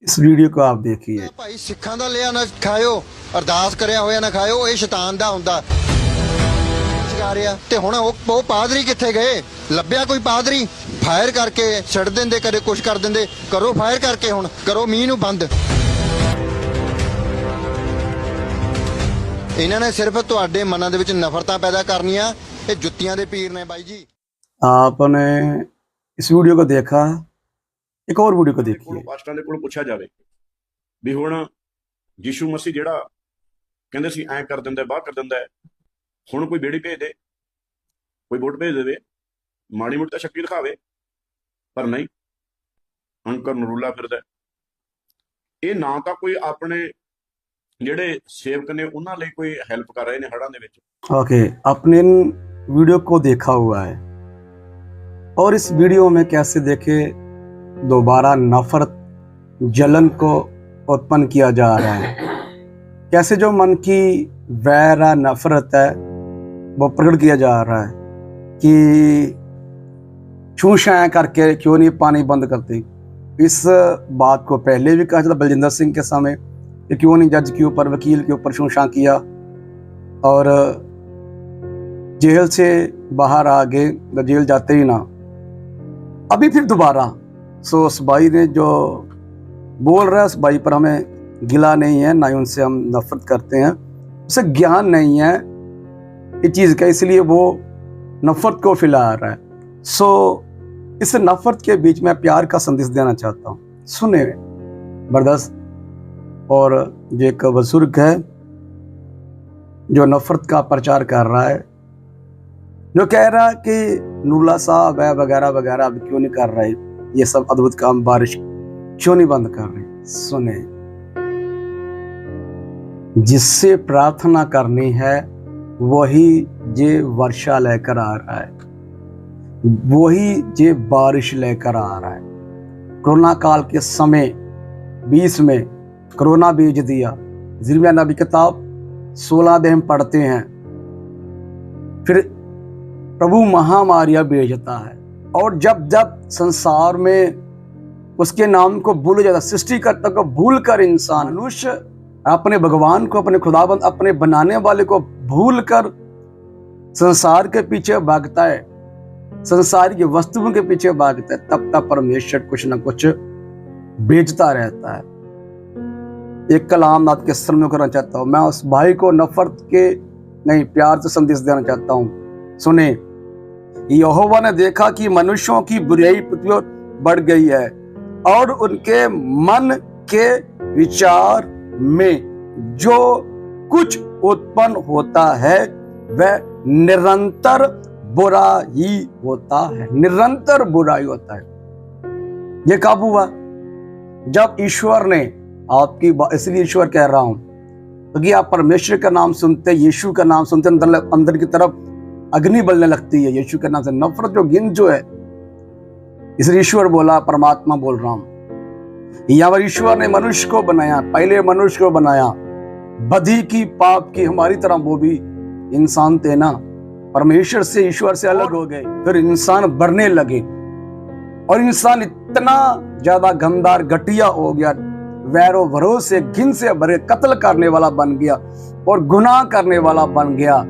इस वीडियो को आप देखिए। भाई सिखां दा लिया ना खाओ, अरदास करया होया ना खाओ, ये शैतान दा हुंदा शिकार आ। ते हुण ਉਹ ਪਾਦਰੀ ਕਿੱਥੇ ਗਏ? ਲੱਭਿਆ ਕੋਈ ਪਾਦਰੀ? ਫਾਇਰ ਕਰਕੇ ਛੱਡ ਦਿੰਦੇ, ਕਦੇ ਕੁਛ ਕਰ ਦਿੰਦੇ। ਕਰੋ ਫਾਇਰ ਕਰਕੇ, ਹੁਣ ਕਰੋ ਮੀਂਹ ਨੂੰ ਬੰਦ। ਇਹਨਾਂ ਨੇ ਸਿਰਫ ਤੁਹਾਡੇ ਮਨਾਂ ਦੇ ਵਿੱਚ ਨਫ਼ਰਤਾਂ ਪੈਦਾ ਕਰਨੀਆਂ। ਇਹ ਜੁੱਤੀਆਂ ਦੇ ਪੀਰ ਨੇ ਬਾਈ जी। आपने इस वीडियो को देखा, एक और वीडियो को देखिए। ਪਾਸਟਰਾਂ ਦੇ ਕੋਲ ਪੁੱਛਿਆ ਜਾਵੇ ਵੀ ਹੁਣ ਯਿਸੂ ਮਸੀਹ ਜਿਹੜਾ ਕਹਿੰਦੇ ਸੀ ਐਂ ਕਰ ਦਿੰਦਾ ਬਾਹਰ ਕਰ ਦਿੰਦਾ, ਹੁਣ ਕੋਈ ਬੇੜੀ ਭੇਜ ਦੇ, ਕੋਈ ਵੋਟ ਭੇਜ ਦੇਵੇ, ਮਾੜੀ ਮੋਟੀ ਤਾਂ ਸ਼ਕਤੀ ਦਿਖਾਵੇ, ਪਰ ਨਹੀਂ, ਅੰਕਰ ਨਰੂਲਾ ਫਿਰਦਾ। ਇਹ ਨਾ ਤਾਂ ਕੋਈ ਆਪਣੇ ਜਿਹੜੇ ਸੇਵਕ ਨੇ ਉਹਨਾਂ ਲਈ ਕੋਈ ਹੈਲਪ ਕਰ ਰਹੇ ਨੇ ਹੜ੍ਹਾਂ ਦੇ ਵਿੱਚ। ओके, आपने इन वीडियो को देखा हुआ है और इस वीडियो में कैसे देखे दोबारा नफरत जलन को उत्पन्न किया जा रहा है, कैसे जो मन की वैर नफरत है वो प्रकट किया जा रहा है कि छू छाया करके क्यों नहीं पानी बंद करती। इस बात को पहले भी कहा था बलजिंदर सिंह के समय कि क्यों नहीं जज के ऊपर, वकील के ऊपर छू छा किया और जेल से बाहर आ गए, जेल जाते ही ना। अभी फिर दोबारा सो उस भाई ने जो बोल रहा है, उस भाई पर हमें गिला नहीं है, ना ही उनसे हम नफरत करते हैं, उसे ज्ञान नहीं है इस चीज़ का, इसलिए वो नफरत को फैला रहा है। सो इस नफरत के बीच में प्यार का संदेश देना चाहता हूँ। सुने बर्दाश्त। और जो एक बुजुर्ग है जो नफरत का प्रचार कर रहा है, जो कह रहा है कि नूला साहब है वगैरह वगैरह अब क्यों नहीं कर रहे ये सब अद्भुत काम, बारिश क्यों नहीं बंद कर रहे। सुने, जिससे प्रार्थना करनी है वही जे वर्षा लेकर आ रहा है, वही जे बारिश लेकर आ रहा है। कोरोना काल के समय 20 में कोरोना भेज दिया। यिर्मयाह नबी किताब 16 अध्याय हम पढ़ते हैं। फिर प्रभु महामारियां भेजता है और जब जब संसार में उसके नाम को भूल जाता, सृष्टिकर्ता को भूल कर इंसान, मनुष्य अपने भगवान को, अपने खुदाबंद, अपने बनाने वाले को भूल कर संसार के पीछे भागता है, संसार की वस्तुओं के पीछे भागता है, तब तक परमेश्वर कुछ न कुछ भेजता रहता है। एक कलाम आपके सामने करना चाहता हूं। मैं उस भाई को नफरत के नहीं, प्यार से संदेश देना चाहता हूं। सुने, यहोवा ने देखा कि मनुष्यों की बुराई पृथ्वी पर बढ़ गई है और उनके मन के विचार में जो कुछ उत्पन्न होता है वह निरंतर बुरा ही होता है, निरंतर बुराई होता है। ये कब हुआ? जब ईश्वर ने आपकी, इसलिए ईश्वर कह रहा हूं क्योंकि आप परमेश्वर का नाम सुनते, यीशु का नाम सुनते, अंदर की तरफ अग्नि बलने लगती है यीशु के नाम से, नफरत जो गिन जो है। इसलिए ईश्वर बोला, परमात्मा बोल रहा हूं। यहाँ पर ईश्वर ने मनुष्य को बनाया, पहले मनुष्य को बनाया, बदी की, पाप की, हमारी तरह वो भी इंसान थे ना, परमेश्वर से, ईश्वर से अलग हो गए। फिर इंसान बढ़ने लगे और इंसान इतना ज्यादा गंदार घटिया हो गया, वैरो भरोसे, घिन से भरे, कत्ल करने वाला बन गया और गुनाह करने वाला बन गया।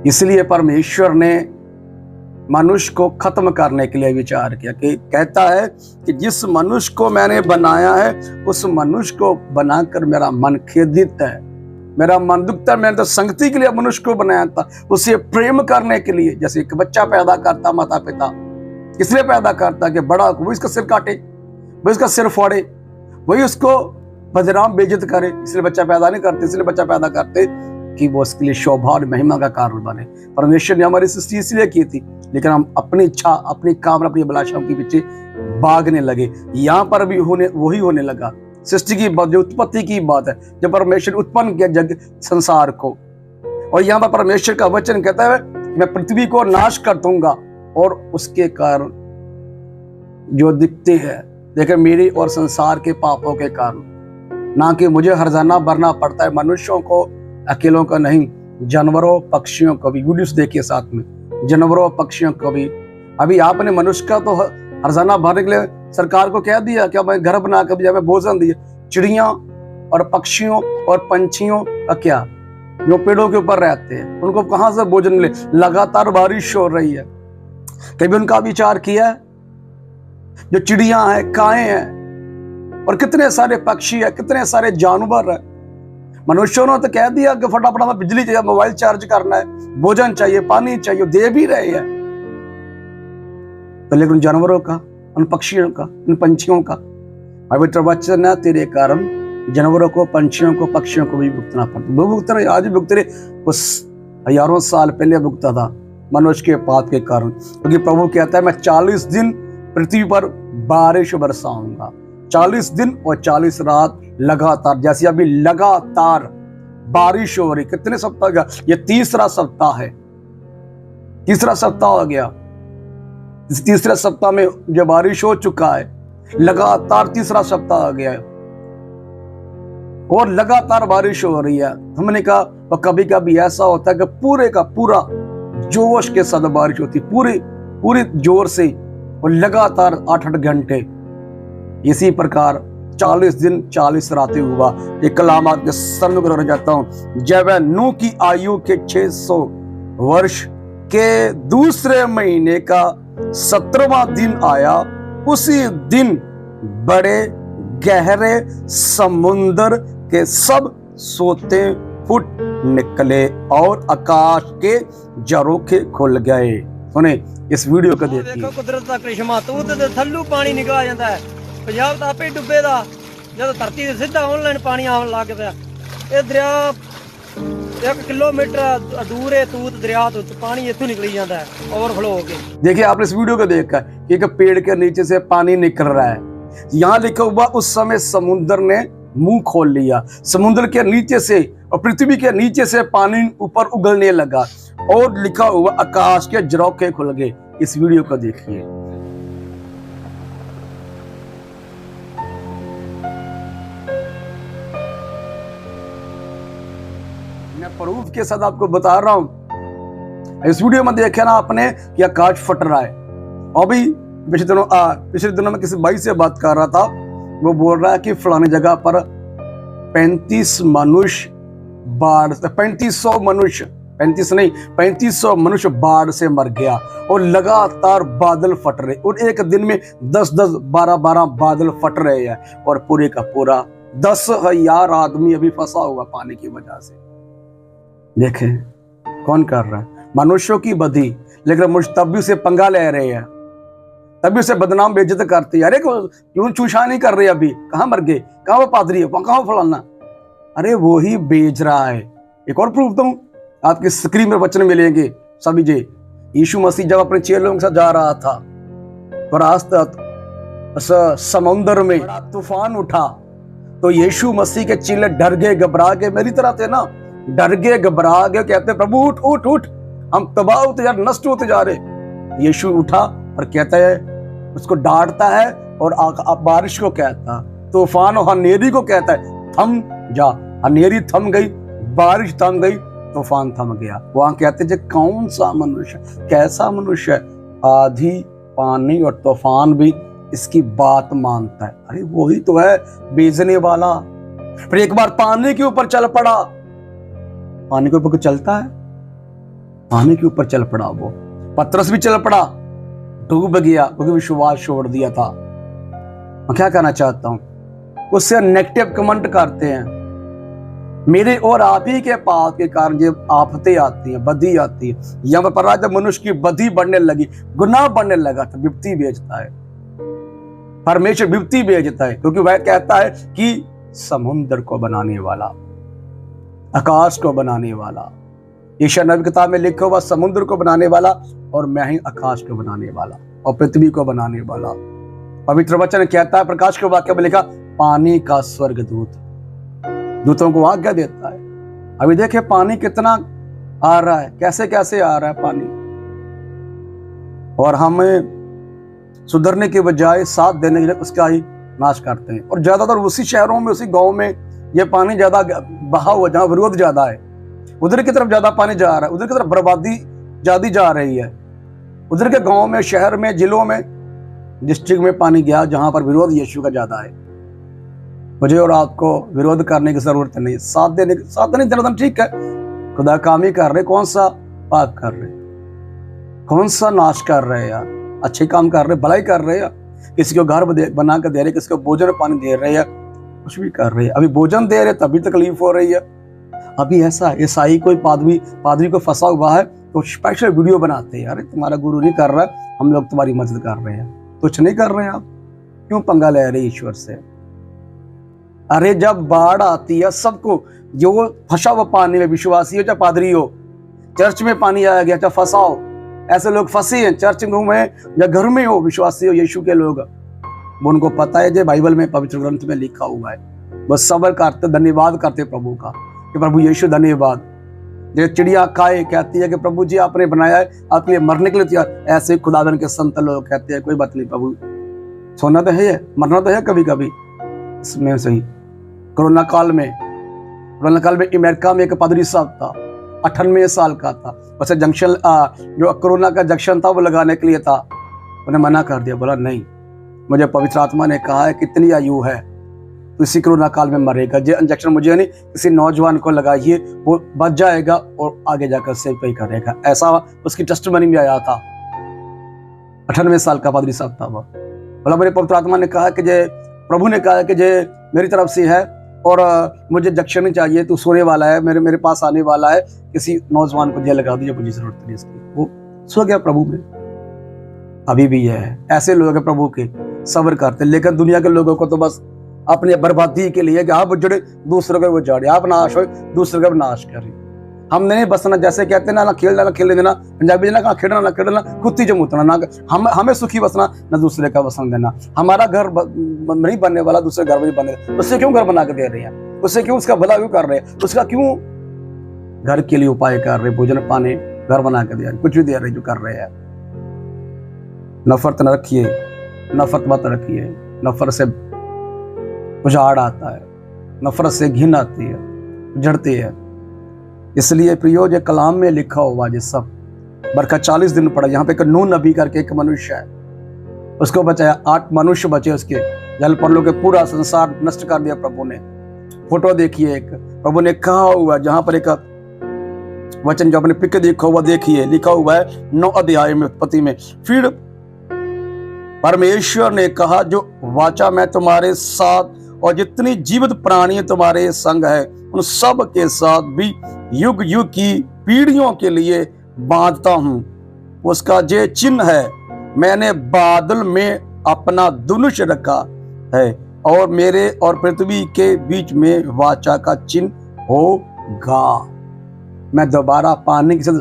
इसलिए परमेश्वर ने मनुष्य को खत्म करने के लिए विचार किया कि कहता है कि जिस मनुष्य को मैंने बनाया है उस मनुष्य को बनाकर मेरा मन खेदित है, मेरा मन दुखता है। मैंने तो संगति के लिए मनुष्य को बनाया था, उसे प्रेम करने के लिए। जैसे एक बच्चा पैदा करता माता पिता इसलिए पैदा करता कि बड़ा वो इसका सिर काटे, वो इसका सिर फोड़े, वही उसको बदनाम बेइज्जत करे, इसलिए बच्चा पैदा नहीं करते। इसलिए बच्चा पैदा करते कि वो उसके लिए शोभा और महिमा का कारण बने। परमेश्वर ने हमारी सृष्टि इसलिए की थी, लेकिन हम अपनी इच्छा, अपनी काम, अपनी अभिलाषाओं के पीछे भागने लगे। यहाँ पर भी वही होने लगा। सृष्टि की बात, जो उत्पत्ति की बात है, जब परमेश्वर उत्पन्न किया जग संसार को, और यहाँ पर परमेश्वर का वचन कहता है मैं पृथ्वी को नाश कर दूंगा और उसके कारण जो दिखते हैं, लेकिन मेरे और संसार के पापों के कारण, ना कि मुझे हर्जाना भरना पड़ता है मनुष्यों को अकेलों का नहीं, जानवरों पक्षियों को भी। वीडियोस देखिए साथ में, जानवरों पक्षियों को भी। अभी आपने मनुष्य का तो हर्जाना भरने के लिए सरकार को कह दिया कि हमें घर बना कर हमें भोजन दिया। चिड़िया और पक्षियों और पंछियों का क्या, जो पेड़ों के ऊपर रहते हैं, उनको कहां से भोजन मिले? लगातार बारिश हो रही है। कभी उनका विचार किया है? जो चिड़िया है, काएं हैं और कितने सारे पक्षी है, कितने सारे जानवर है, मनुष्यों ने तो कह दिया कि फटाफट हमें बिजली चाहिए, मोबाइल चार्ज करना है, भोजन चाहिए, पानी चाहिए, दे भी रहे हैं। तो लेकिन उन जानवरों का, उन पक्षियों का, उन पंछियों का, पवित्र वचन है, तेरे कारण जानवरों को, पंछियों को, पक्षियों को भी भुगतना पड़ता। वो भुगत रहे, आज भी भुगत रहे, उस हजारों साल पहले भुगता था मनुष्य के पाप के कारण। क्योंकि प्रभु कहता है मैं 40 दिन पृथ्वी पर बारिश बरसाऊंगा, 40 दिन और 40 रात लगातार। जैसे अभी लगातार बारिश हो रही, कितने सप्ताह का, ये तीसरा सप्ताह है, तीसरा सप्ताह हो गया। इस तीसरे सप्ताह में जो बारिश हो चुका है, लगातार तीसरा सप्ताह आ गया है और लगातार बारिश हो रही है। हमने कहा और कभी कभी ऐसा होता है कि पूरे का पूरा जोश के साथ बारिश होती, पूरी जोर से और लगातार 8-8 घंटे। इसी प्रकार 40 दिन 40 रातें हुआ। एक कलाम आपके सामने करना चाहता हूं। जब नूह की आयु के 600 वर्ष के दूसरे महीने का 17वां दिन आया, उसी दिन बड़े गहरे समुद्र के सब सोते फुट निकले और आकाश के झरोखे खुल गए। सुने इस वीडियो को देखिए। देखो कुदरत का करिश्मा, तू ते थल्लू पानी निकल जाता है। पंजाब तो आपे डुबे दा, जब धरती से सीधा ऑनलाइन पानी आवन लग गया। ये दरिया 1 किलोमीटर दूर है, तूत दरिया तो पानी इतों निकली जाता है ओवरफ्लो होके। देखिए आपने इस वीडियो को देखा, एक पेड़ के नीचे से पानी निकल रहा है। यहाँ लिखा हुआ उस समय समुद्र ने मुंह खोल लिया, समुद्र के नीचे से और पृथ्वी के नीचे से पानी ऊपर उगलने लगा और लिखा हुआ आकाश के झरोखे खुल गए। इस वीडियो को देखिए। मैं प्रूफ के साथ आपको बता रहा हूं। इस वीडियो में देखे ना आपने कि आकाश फट रहा है। अभी पिछले दिनों में किसी भाई से बात कर रहा था, वो बोल रहा है कि फलानी जगह पर 35 मनुष्य बाढ़, 3500 मनुष्य, 35 नहीं 3500 मनुष्य बाढ़ से मर गया और लगातार बादल फट रहे और एक दिन में 10-10, 12-12 बादल फट रहे हैं और पूरे का पूरा 10,000 आदमी अभी फंसा हुआ पानी की वजह से। देखें कौन कर रहा है? मनुष्यों की बदी। लेकिन मुझ तब भी उसे पंगा ले रहे हैं, तभी उसे बदनाम बेइज्जत करती है। अरे क्यों चूषा नहीं कर रहे? अभी कहां मर गए, कहां वो पादरी है, कहां फलाना? अरे वो ही बेच रहा है। एक और प्रूफ दूं, आपकी स्क्रीन में वचन मिलेंगे सभी जे। यीशु मसीह जब अपने चेलों के साथ जा रहा था और रास्ते समुद्र में बड़ा तूफान उठा तो यीशु मसीह के चेले डर गए, घबरा गए। मेरी तरह थे ना, डर गए, घबरा गए, कहते प्रभु उठ उठ उठ, हम तबाह होते जा रहे, नष्ट होते जा रहे। यीशु उठा और कहता है, उसको डांटता है और बारिश को कहता, तूफान और हनेरी को कहता है थम जा। हनेरी थम गई, बारिश थम गई, तूफान थम गया। वहां कहते हैं कौन सा मनुष्य, कैसा मनुष्य है, आधी पानी और तूफान भी इसकी बात मानता है। अरे वही तो है बेचने वाला। फिर एक बार पानी के ऊपर चल पड़ा। पानी के ऊपर चलता है, पानी के ऊपर चल पड़ा। वो पतरस भी चल पड़ा, डूब गया क्योंकि विश्वास छोड़ दिया था। मैं क्या कहना चाहता हूं, उससे नेगेटिव कमेंट करते हैं। मेरे और आप ही के पाप के कारण जब आफतें आती हैं, बदी आती है, यहाँ पर जब मनुष्य की बदी बढ़ने लगी, गुनाह बढ़ने लगा तो विपत्ति भेजता है। परमेश्वर विपत्ति भेजता है क्योंकि वह कहता है कि समुद्र को बनाने वाला, आकाश को बनाने वाला। यशायाह नबी किताब में लिखा हुआ समुद्र को बनाने वाला और मैं ही आकाश को बनाने वाला और पृथ्वी को बनाने वाला। पवित्र वचन कहता है, प्रकाश के वाक्य में लिखा, पानी का स्वर्गदूत दूतों को आज्ञा देता है। अभी देखे पानी कितना आ रहा है, कैसे कैसे आ रहा है पानी, और हमें सुधरने के बजाय साथ देने के लिए उसका ही नाश करते हैं। और ज्यादातर उसी शहरों में, उसी गांव में ये पानी ज्यादा बहा हुआ, जहां विरोध ज्यादा है, उधर की तरफ ज्यादा पानी जा रहा है, उधर की तरफ बर्बादी ज्यादा जा रही है। उधर के गांव में, शहर में, जिलों में डिस्ट्रिक्ट में पानी गया जहां पर विरोध यीशु का ज्यादा है। मुझे और आपको विरोध करने की जरूरत नहीं, साथ नहीं देना ठीक है, खुदा काम ही कर रहे, कौन सा पाप कर रहे, कौन सा नाश कर रहे हैं यार, अच्छे काम कर रहे, भलाई कर रहे हैं, किसी को घर बना कर दे रहे, किसी को भोजन पानी दे रहे हैं, कुछ भी कर रहे हैं। अभी भोजन दे रहे तभी तकलीफ हो रही है। अभी ऐसा ईसाई कोई पादरी को फंसा हुआ है तो स्पेशल वीडियो बनाते हैं, अरे तुम्हारा गुरु नहीं कर रहा, हम लोग तुम्हारी मदद कर रहे हैं। कुछ नहीं कर रहे हैं आप, क्यों पंगा ले रहे ईश्वर से? अरे जब बाढ़ आती है सबको, जो फंसा हुआ पानी में, विश्वासी हो चाहे पादरी हो, चर्च में पानी आया गया चाहे फंसा हो, ऐसे लोग फंसे हैं चर्च में या घर में हो, विश्वासी हो यीशु के लोग, वो उनको पता है जो बाइबल में पवित्र ग्रंथ में लिखा हुआ है, बस सब्र करते, धन्यवाद करते प्रभु का कि प्रभु यीशु धन्यवाद। जो चिड़िया खाए कहती है कि प्रभु जी आपने बनाया है, आपके लिए मरने के लिए तैयार, ऐसे खुदावन के संत लोग कहते हैं कोई बात नहीं प्रभु, सोना तो है, मरना तो है कभी कभी। इसमें सही कोरोना काल में अमेरिका में एक पादरी साहब था, 98 साल का था, वैसे जंक्शन जो कोरोना का जंक्शन था वो लगाने के लिए था, उन्हें मना कर दिया, बोला नहीं, मुझे पवित्र आत्मा ने कहा है कितनी आयु है तो इसी कोरोना काल में मरेगा, ये इंजेक्शन मुझे नहीं किसी नौजवान को लगाइए, वो बच जाएगा और आगे जाकर सेव पे करेगा। ऐसा उसकी टेस्टिमनी में आया था। 98 साल का पादरी साहब था वो, बोला मेरे पवित्र आत्मा ने कहा कि जे प्रभु ने कहा कि जे मेरी तरफ से है और मुझे इंजेक्शन नहीं चाहिए, तू सोने वाला है, मेरे पास आने वाला है, किसी नौजवान को जेल लगा दीजिए, मुझे जरूरत नहीं इसकी। वो सो गया प्रभु में। अभी भी है ऐसे लोग हैं प्रभु के, सब्र करते, लेकिन दुनिया के लोगों को तो बस अपनी बर्बादी के लिए कि आप जुड़े दूसरों को वो जाड़े, आप नाश हो दूसरों का नाश करें। हमने नहीं बसना, जैसे कहते ना खेलने देना, पंजाबी ना खेलना कुत्ती जमूतना ना, हमें सुखी बसना ना दूसरे का बसन देना। हमारा घर नहीं बनने वाला, दूसरे घर में बने, उससे क्यों घर बना के दे रहे हैं, उससे क्यों उसका भला क्यों कर रहे हैं, उसका क्यों घर के लिए उपाय कर रहे, भोजन पानी घर बना के दे रहे, कुछ भी दे रहे जो कर रहे हैं। नफरत न रखिए, नफरत मत रखिए, नफरत से उजाड़ आता है, नफरत से घिन आती है, जड़ती है। इसलिए प्रियो जो कलाम में लिखा हुआ ये सब बरखा 40 दिन पड़ा, यहाँ पे एक नूह नबी करके एक मनुष्य है, उसको बचाया, 8 मनुष्य बचे उसके, जल पर के पूरा संसार नष्ट कर दिया प्रभु ने। फोटो देखिए, एक प्रभु ने कहा हुआ, जहां पर एक वचन जो अपने पिक देखा हुआ देखिए, लिखा हुआ है 9 अध्याय में उत्पत्ति में, फिर परमेश्वर ने कहा जो वाचा मैं तुम्हारे साथ और जितनी जीवित प्राणी तुम्हारे संग है उन सब के साथ भी युग युग की पीढ़ियों के लिए बांधता हूं। उसका जे चिन्ह है, मैंने बादल में अपना धनुष रखा है और मेरे और पृथ्वी के बीच में वाचा का चिन्ह होगा। मैं दोबारा पानी के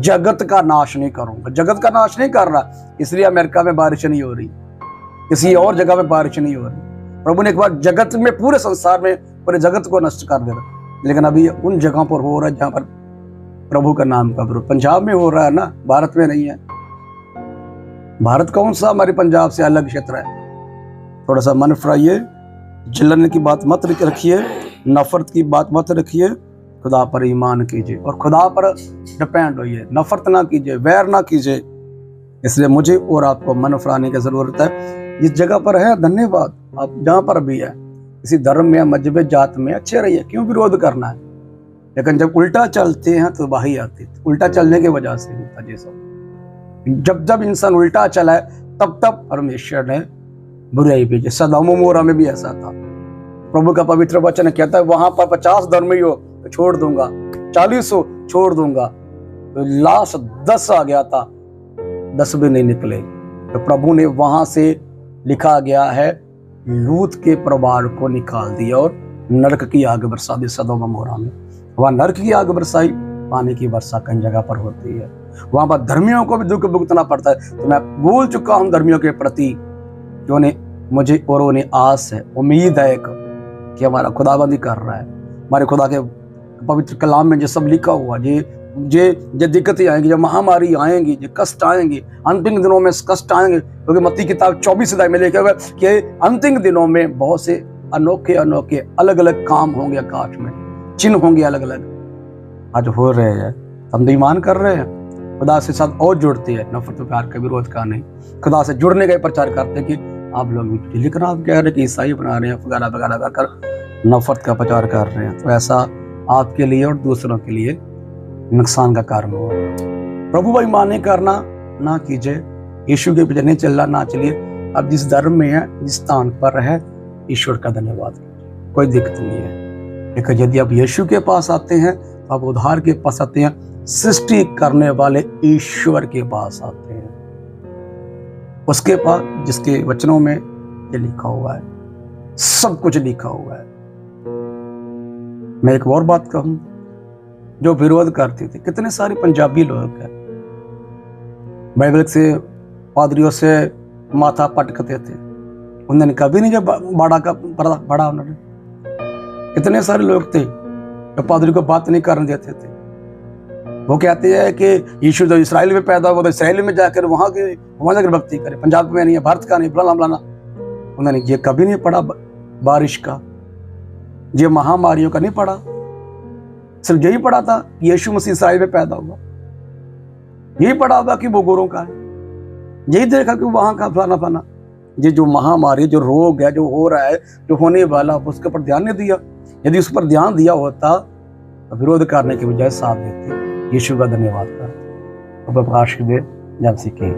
जगत का नाश नहीं करूंगा, जगत का नाश नहीं कर रहा, इसलिए अमेरिका में बारिश नहीं हो रही, किसी और जगह में बारिश नहीं हो रही। प्रभु ने एक बार जगत में, पूरे संसार में पूरे जगत को नष्ट कर देगा, लेकिन अभी उन जगहों पर हो रहा है जहां पर प्रभु का नाम का प्रभु। पंजाब में हो रहा है ना, भारत में नहीं है। भारत कौन सा हमारे पंजाब से अलग क्षेत्र है? थोड़ा सा मन फराइए, जलन की बात मत रखिए, नफरत की बात मत रखिए, खुदा पर ईमान कीजिए और खुदा पर डिपेंड होइए, नफरत ना कीजिए, वैर ना कीजिए। इसलिए मुझे और आपको मन फराने की जरूरत है। इस जगह पर है, धन्यवाद, आप जहाँ पर भी है, किसी धर्म में, मजहब, जात में अच्छे रहिए, क्यों विरोध करना है? लेकिन जब उल्टा चलते हैं तो वही आती है, उल्टा चलने की वजह से होता है सब। जब इंसान उल्टा चला है तब परमेश्वर ने बुराई भेजी। सदोम मोरा में भी ऐसा था। प्रभु का पवित्र वचन कहता है वहां पर 50 धर्मी हो तो छोड़ दूंगा, 40 हो छोड़ दूंगा, तो लास्ट 10 आ गया था, 10 भी नहीं निकले। तो प्रभु ने वहां से, लिखा गया है, लूत के परिवार को निकाल दिया और नरक की आग बरसा दी सदोम मोरा में। वहां नरक की आग बरसाई, पानी की वर्षा कई जगह पर होती है। वहां पर धर्मियों को भी दुख भुगतना पड़ता है। तो मैं बोल चुका हूं धर्मियों के प्रति, जो ने मुझे और उन्हें आस है, उम्मीद है कि हमारा खुदाबंदी कर रहा है। हमारे खुदा के पवित्र कलाम में जो सब लिखा हुआ, ये दिक्कतें आएंगी, जब महामारी आएंगी, जो कष्ट आएंगे, अंतिम दिनों में कष्ट आएंगे, क्योंकि मत्ती किताब 24 अध्याय में लिखा हुआ है कि अंतिम दिनों में बहुत से अनोखे अनोखे अलग अलग काम होंगे, आकाश में चिन्ह होंगे अलग अलग। आज हो रहे हैं, हम तो ईमान कर रहे हैं, खुदा से साथ और जुड़ते हैं, नफरत और प्यार का विरोध का नहीं, खुदा से जुड़ने का ही प्रचार करते हैं कि आप लोग भी, लेकिन आप कह रहे हैं कि ईसाई बना रहे हैं वगैरह वगैरह कर नफरत का प्रचार कर रहे हैं, तो ऐसा आपके लिए और दूसरों के लिए नुकसान का कारण होगा। प्रभु भाई माने करना ना कीजिए, यीशु के पीछे नहीं चलना ना चलिए। अब जिस धर्म में है, जिस स्थान पर है, ईश्वर का धन्यवाद कीजिए, कोई दिक्कत नहीं है। लेकिन यदि आप यीशु के पास आते हैं तो आप उद्धार के पास आते हैं, सृष्टि करने वाले ईश्वर के पास आते हैं, उसके पास जिसके वचनों में ये लिखा हुआ है, सब कुछ लिखा हुआ है। मैं एक और बात कहूं, जो विरोध करते थे, कितने सारे पंजाबी लोग हैं, बाइबल से पादरियों से माथा पटकते थे, उन्होंने कभी नहीं जब बड़ा का बड़ा उन्होंने, कितने सारे लोग थे जो पादरी को बात नहीं करने देते थे। वो कहते हैं कि यीशु जो इसराइल में पैदा हुआ तो इसराइल में जाकर वहां जाकर भक्ति करे, पंजाब में नहीं है, भारत का नहीं, फलाना। उन्होंने ये कभी नहीं पढ़ा बारिश का, ये महामारियों का नहीं पढ़ा, सिर्फ यही पढ़ा था यीशु मसीह इसराइल में पैदा हुआ, यही पढ़ा हुआ कि वो गोरों का है, यही देखा कि वहां का फलाना। ये जो महामारी, जो रोग है, जो हो रहा है, जो होने वाला, उसके ऊपर ध्यान नहीं दिया। यदि उस पर ध्यान दिया होता तो विरोध करने के बजाय साथ देते। यीशु का धन्यवाद करते। प्रकाश दे जब सीखे।